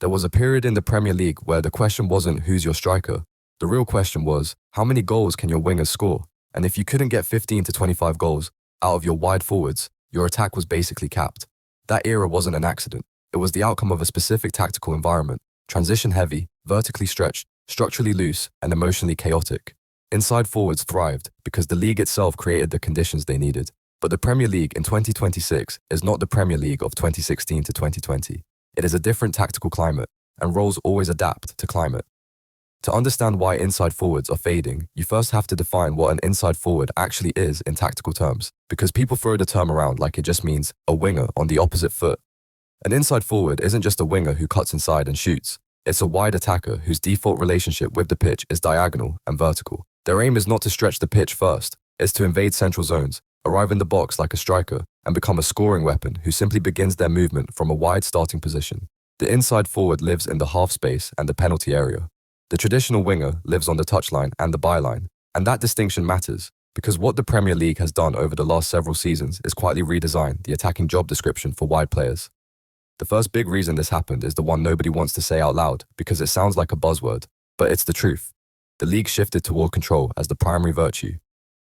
There was a period in the Premier League where the question wasn't who's your striker. The real question was, how many goals can your wingers score? And if you couldn't get 15 to 25 goals out of your wide forwards, your attack was basically capped. That era wasn't an accident. It was the outcome of a specific tactical environment, transition heavy, vertically stretched, structurally loose, and emotionally chaotic. Inside forwards thrived because the league itself created the conditions they needed. But the Premier League in 2026 is not the Premier League of 2016 to 2020. It is a different tactical climate, and roles always adapt to climate. To understand why inside forwards are fading, you first have to define what an inside forward actually is in tactical terms, because people throw the term around like it just means a winger on the opposite foot. An inside forward isn't just a winger who cuts inside and shoots. It's a wide attacker whose default relationship with the pitch is diagonal and vertical. Their aim is not to stretch the pitch first, it's to invade central zones, arrive in the box like a striker, and become a scoring weapon who simply begins their movement from a wide starting position. The inside forward lives in the half space and the penalty area. The traditional winger lives on the touchline and the byline, and that distinction matters because what the Premier League has done over the last several seasons is quietly redesign the attacking job description for wide players. The first big reason this happened is the one nobody wants to say out loud because it sounds like a buzzword, but it's the truth. The league shifted toward control as the primary virtue.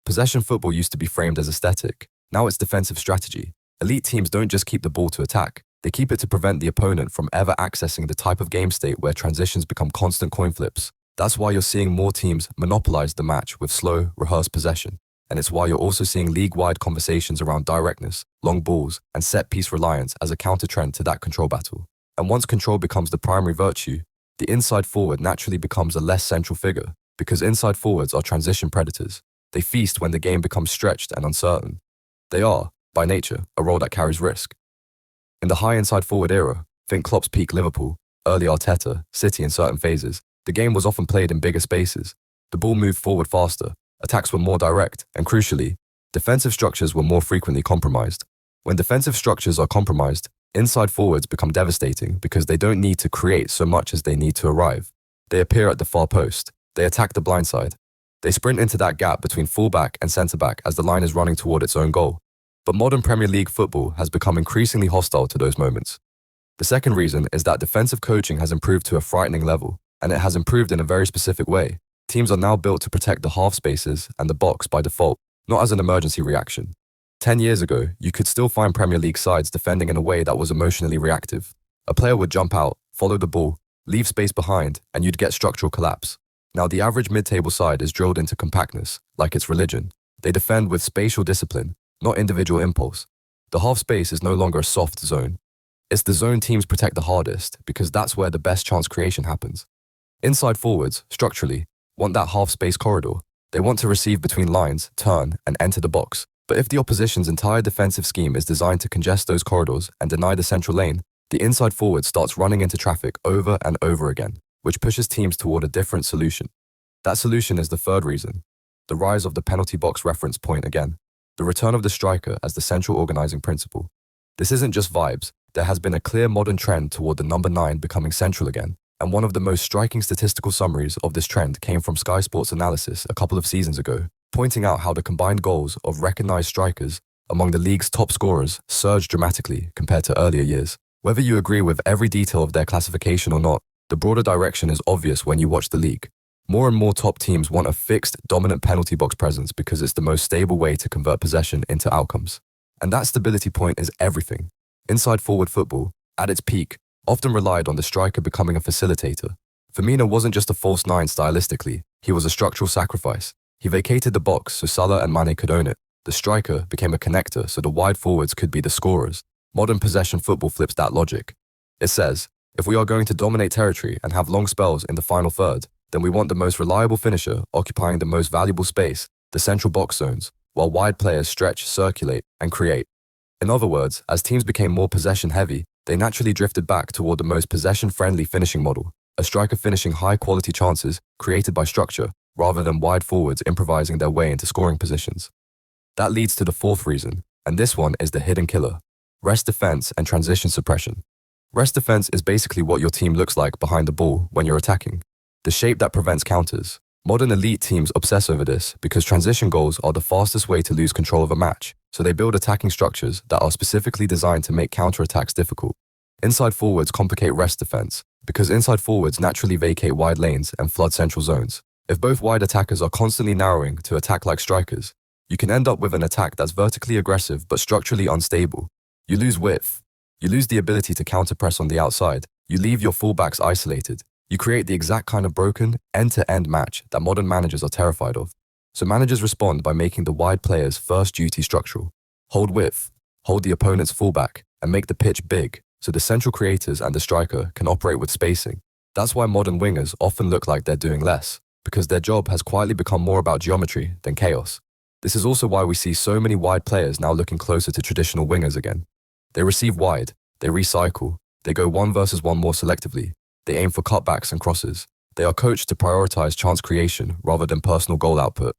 Possession football used to be framed as aesthetic. Now it's defensive strategy. Elite teams don't just keep the ball to attack. They keep it to prevent the opponent from ever accessing the type of game state where transitions become constant coin flips. That's why you're seeing more teams monopolize the match with slow, rehearsed possession. And it's why you're also seeing league-wide conversations around directness, long balls, and set-piece reliance as a counter-trend to that control battle. And once control becomes the primary virtue, the inside forward naturally becomes a less central figure, because inside forwards are transition predators. They feast when the game becomes stretched and uncertain. They are, by nature, a role that carries risk. In the high inside forward era, think Klopp's peak Liverpool, early Arteta, City in certain phases, the game was often played in bigger spaces. The ball moved forward faster, attacks were more direct, and crucially, defensive structures were more frequently compromised. When defensive structures are compromised, inside forwards become devastating because they don't need to create so much as they need to arrive. They appear at the far post. They attack the blind side. They sprint into that gap between fullback and centre-back as the line is running toward its own goal. But modern Premier League football has become increasingly hostile to those moments. The second reason is that defensive coaching has improved to a frightening level, and it has improved in a very specific way. Teams are now built to protect the half spaces and the box by default, not as an emergency reaction. 10 years ago, you could still find Premier League sides defending in a way that was emotionally reactive. A player would jump out, follow the ball, leave space behind, and you'd get structural collapse. Now the average mid-table side is drilled into compactness, like it's religion. They defend with spatial discipline, not individual impulse. The half space is no longer a soft zone. It's the zone teams protect the hardest because that's where the best chance creation happens. Inside forwards, structurally, want that half space corridor. They want to receive between lines, turn, and enter the box. But if the opposition's entire defensive scheme is designed to congest those corridors and deny the central lane, the inside forward starts running into traffic over and over again, which pushes teams toward a different solution. That solution is the third reason, the rise of the penalty box reference point again, the return of the striker as the central organizing principle. This isn't just vibes. There has been a clear modern trend toward the number 9 becoming central again, and one of the most striking statistical summaries of this trend came from Sky Sports analysis a couple of seasons ago, pointing out how the combined goals of recognized strikers among the league's top scorers surged dramatically compared to earlier years. Whether you agree with every detail of their classification or not, the broader direction is obvious when you watch the league. More and more top teams want a fixed, dominant penalty box presence because it's the most stable way to convert possession into outcomes. And that stability point is everything. Inside forward football, at its peak, often relied on the striker becoming a facilitator. Firmino wasn't just a false 9 stylistically, he was a structural sacrifice. He vacated the box so Salah and Mané could own it. The striker became a connector so the wide forwards could be the scorers. Modern possession football flips that logic. It says, if we are going to dominate territory and have long spells in the final third, then we want the most reliable finisher occupying the most valuable space, the central box zones, while wide players stretch, circulate, and create. In other words, as teams became more possession-heavy, they naturally drifted back toward the most possession-friendly finishing model, a striker finishing high-quality chances created by structure, rather than wide forwards improvising their way into scoring positions. That leads to the fourth reason, and this one is the hidden killer: rest defense and transition suppression. Rest defense is basically what your team looks like behind the ball when you're attacking. The shape that prevents counters. Modern elite teams obsess over this because transition goals are the fastest way to lose control of a match, so they build attacking structures that are specifically designed to make counterattacks difficult. Inside forwards complicate rest defense. Because inside forwards naturally vacate wide lanes and flood central zones. If both wide attackers are constantly narrowing to attack like strikers, you can end up with an attack that's vertically aggressive but structurally unstable. You lose width. You lose the ability to counter-press on the outside. You leave your fullbacks isolated. You create the exact kind of broken, end-to-end match that modern managers are terrified of. So managers respond by making the wide players' first duty structural. Hold width, hold the opponent's fullback, and make the pitch big so the central creators and the striker can operate with spacing. That's why modern wingers often look like they're doing less, because their job has quietly become more about geometry than chaos. This is also why we see so many wide players now looking closer to traditional wingers again. They receive wide, they recycle, they go 1 versus 1 more selectively, they aim for cutbacks and crosses. They are coached to prioritize chance creation rather than personal goal output.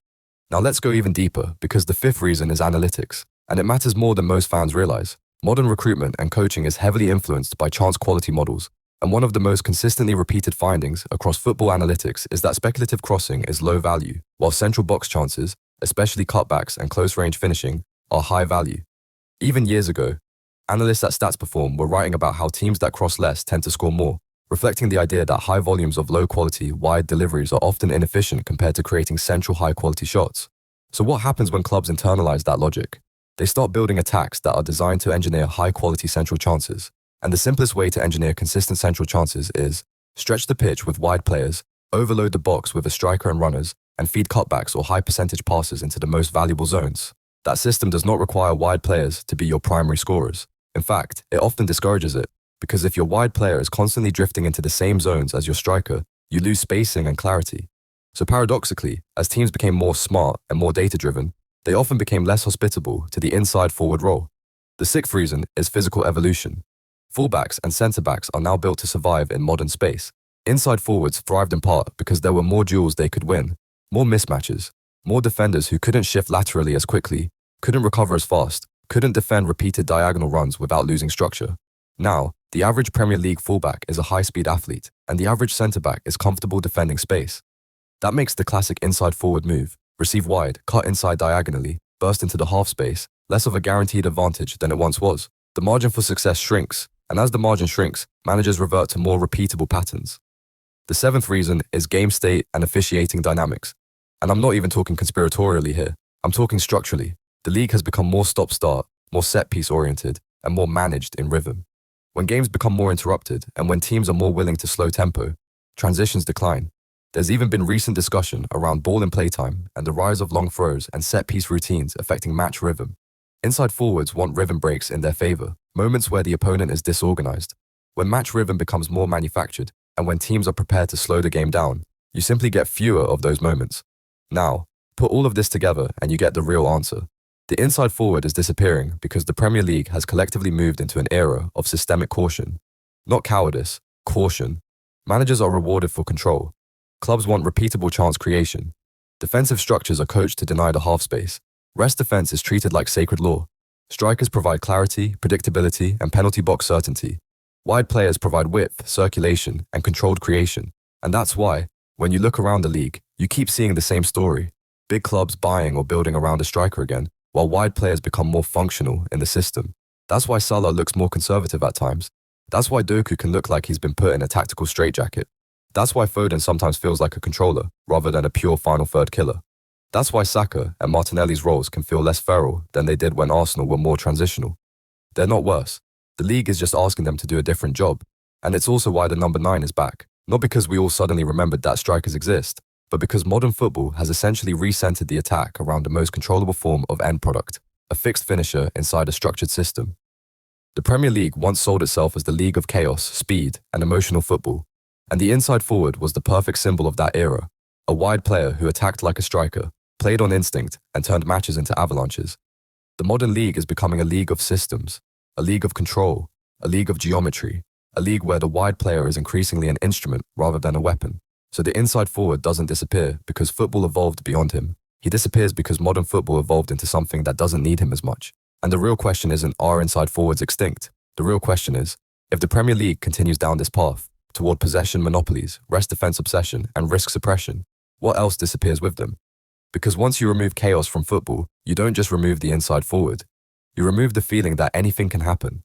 Now let's go even deeper, because the fifth reason is analytics, and it matters more than most fans realize. Modern recruitment and coaching is heavily influenced by chance quality models, and one of the most consistently repeated findings across football analytics is that speculative crossing is low value, while central box chances, especially cutbacks and close-range finishing, are high value. Even years ago, analysts at Stats Perform were writing about how teams that cross less tend to score more, reflecting the idea that high volumes of low-quality, wide deliveries are often inefficient compared to creating central high-quality shots. So what happens when clubs internalize that logic? They start building attacks that are designed to engineer high-quality central chances. And the simplest way to engineer consistent central chances is stretch the pitch with wide players, overload the box with a striker and runners, and feed cutbacks or high-percentage passes into the most valuable zones. That system does not require wide players to be your primary scorers. In fact, it often discourages it, because if your wide player is constantly drifting into the same zones as your striker, you lose spacing and clarity. So paradoxically, as teams became more smart and more data-driven, they often became less hospitable to the inside forward role. The sixth reason is physical evolution. Fullbacks and centre-backs are now built to survive in modern space. Inside forwards thrived in part because there were more duels they could win, more mismatches, more defenders who couldn't shift laterally as quickly, couldn't recover as fast, couldn't defend repeated diagonal runs without losing structure. Now, the average Premier League fullback is a high-speed athlete, and the average centre-back is comfortable defending space. That makes the classic inside forward move, receive wide, cut inside diagonally, burst into the half space, less of a guaranteed advantage than it once was. The margin for success shrinks, and as the margin shrinks, managers revert to more repeatable patterns. The seventh reason is game state and officiating dynamics. And I'm not even talking conspiratorially here, I'm talking structurally. The league has become more stop-start, more set-piece oriented, and more managed in rhythm. When games become more interrupted, and when teams are more willing to slow tempo, transitions decline. There's even been recent discussion around ball in playtime and the rise of long throws and set-piece routines affecting match rhythm. Inside forwards want rhythm breaks in their favor, moments where the opponent is disorganized. When match rhythm becomes more manufactured, and when teams are prepared to slow the game down, you simply get fewer of those moments. Now, put all of this together and you get the real answer. The inside forward is disappearing because the Premier League has collectively moved into an era of systemic caution. Not cowardice, caution. Managers are rewarded for control. Clubs want repeatable chance creation. Defensive structures are coached to deny the half space. Rest defense is treated like sacred law. Strikers provide clarity, predictability, and penalty box certainty. Wide players provide width, circulation, and controlled creation. And that's why, when you look around the league, you keep seeing the same story. Big clubs buying or building around a striker again, while wide players become more functional in the system. That's why Salah looks more conservative at times. That's why Doku can look like he's been put in a tactical straitjacket. That's why Foden sometimes feels like a controller rather than a pure final third killer. That's why Saka and Martinelli's roles can feel less feral than they did when Arsenal were more transitional. They're not worse. The league is just asking them to do a different job. And it's also why the number 9 is back. Not because we all suddenly remembered that strikers exist, but because modern football has essentially recentered the attack around the most controllable form of end product, a fixed finisher inside a structured system. The Premier League once sold itself as the league of chaos, speed, and emotional football, and the inside forward was the perfect symbol of that era, a wide player who attacked like a striker, played on instinct, and turned matches into avalanches. The modern league is becoming a league of systems, a league of control, a league of geometry, a league where the wide player is increasingly an instrument rather than a weapon. So the inside forward doesn't disappear because football evolved beyond him. He disappears because modern football evolved into something that doesn't need him as much. And the real question isn't, are inside forwards extinct? The real question is, if the Premier League continues down this path, toward possession monopolies, rest defense obsession, and risk suppression, what else disappears with them? Because once you remove chaos from football, you don't just remove the inside forward. You remove the feeling that anything can happen.